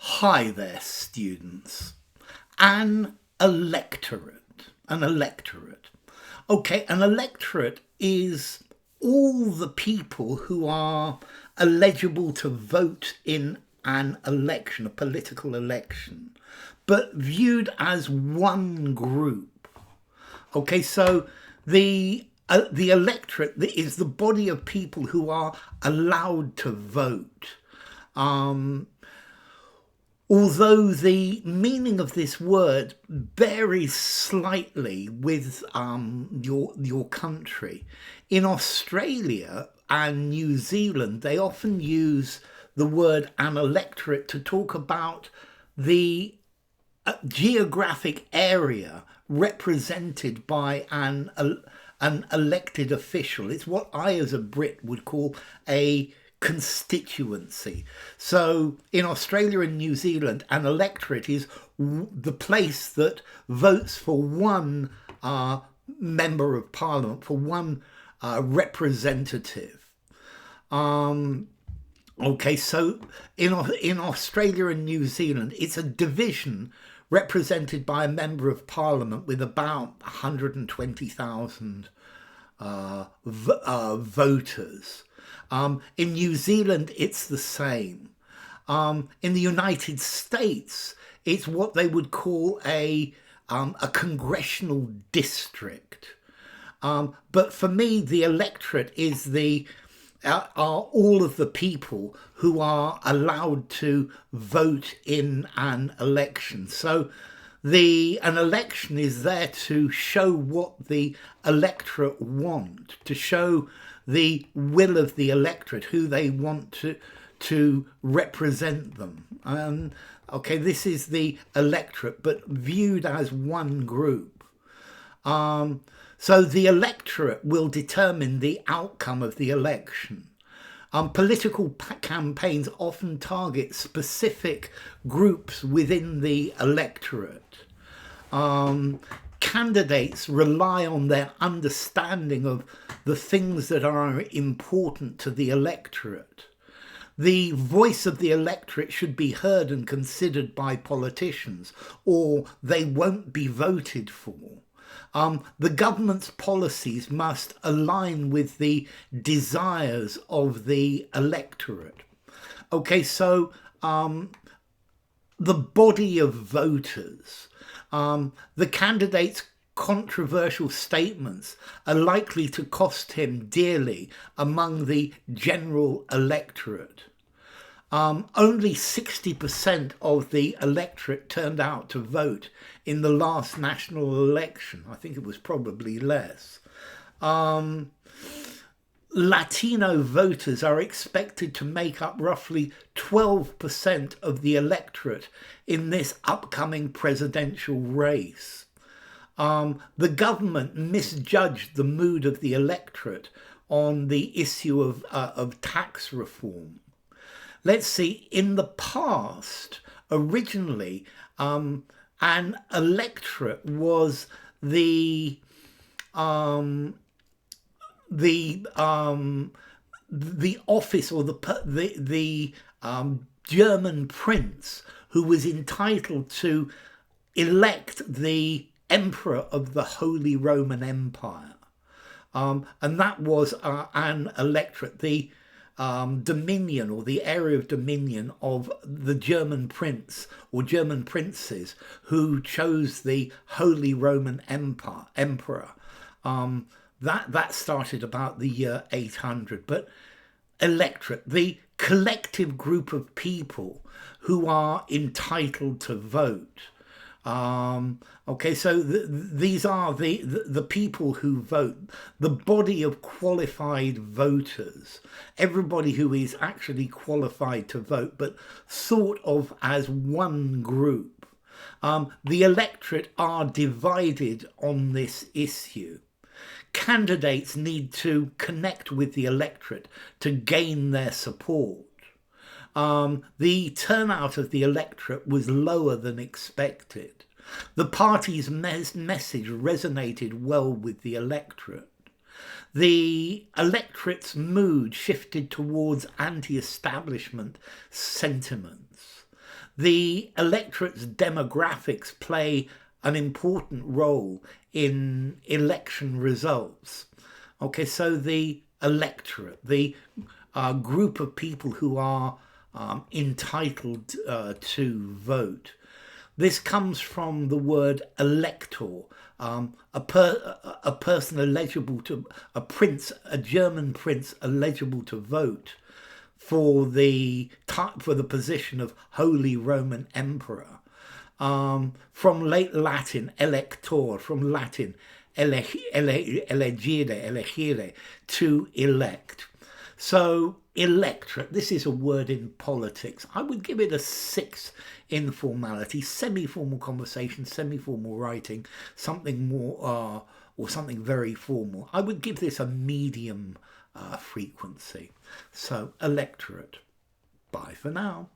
Hi there, students. An electorate. An electorate. Okay, an electorate is all the people who are eligible to vote in an election, a political election, but viewed as one group. Okay, so the electorate is the body of people who are allowed to vote. Although the meaning of this word varies slightly with your country. In Australia and New Zealand, they often use the word an electorate to talk about the geographic area represented by an elected official. It's what I, as a Brit, would call a constituency. So in Australia and New Zealand, an electorate is the place that votes for one member of parliament, for one representative. Okay, so in Australia and New Zealand, it's a division represented by a member of parliament with about 120,000 voters. In New Zealand, it's the same. In the United States, it's what they would call a congressional district. But for me, the electorate is are all of the people who are allowed to vote in an election. So an election is there to show what the electorate want, to show the will of the electorate, who they want to represent them. Okay, this is the electorate, but viewed as one group. So the electorate will determine the outcome of the election. Political campaigns often target specific groups within the electorate. Candidates rely on their understanding of the things that are important to the electorate. The voice of the electorate should be heard and considered by politicians, or they won't be voted for. The government's policies must align with the desires of the electorate. Okay, so the body of voters, the candidate's controversial statements are likely to cost him dearly among the general electorate. Only 60% of the electorate turned out to vote in the last national election. I think it was probably less. Latino voters are expected to make up roughly 12% of the electorate in this upcoming presidential race. The government misjudged the mood of the electorate on the issue of tax reform. Let's see, in the past, originally, an electorate was the office or the German prince who was entitled to elect the emperor of the Holy Roman Empire. And that was an electorate, the dominion or the area of dominion of the German prince or German princes who chose the Holy Roman emperor. That started about the year 800. But electorate, the collective group of people who are entitled to vote. Okay, so these are the people who vote, the body of qualified voters, everybody who is actually qualified to vote, but thought of as one group. The electorate are divided on this issue. Candidates need to connect with the electorate to gain their support. The turnout of the electorate was lower than expected. The party's message resonated well with the electorate. The electorate's mood shifted towards anti-establishment sentiments. The electorate's demographics play an important role in election results. Okay, so the electorate, the group of people who are entitled to vote. This comes from the word elector, a person eligible to, a German prince eligible to vote for the position of Holy Roman Emperor. From late Latin, elector, from Latin, elegere, to elect. So electorate, this is a word in politics. I would give it a 6 informality, semi-formal conversation, semi-formal writing, something more or something very formal. I would give this a medium frequency. So electorate. Bye for now.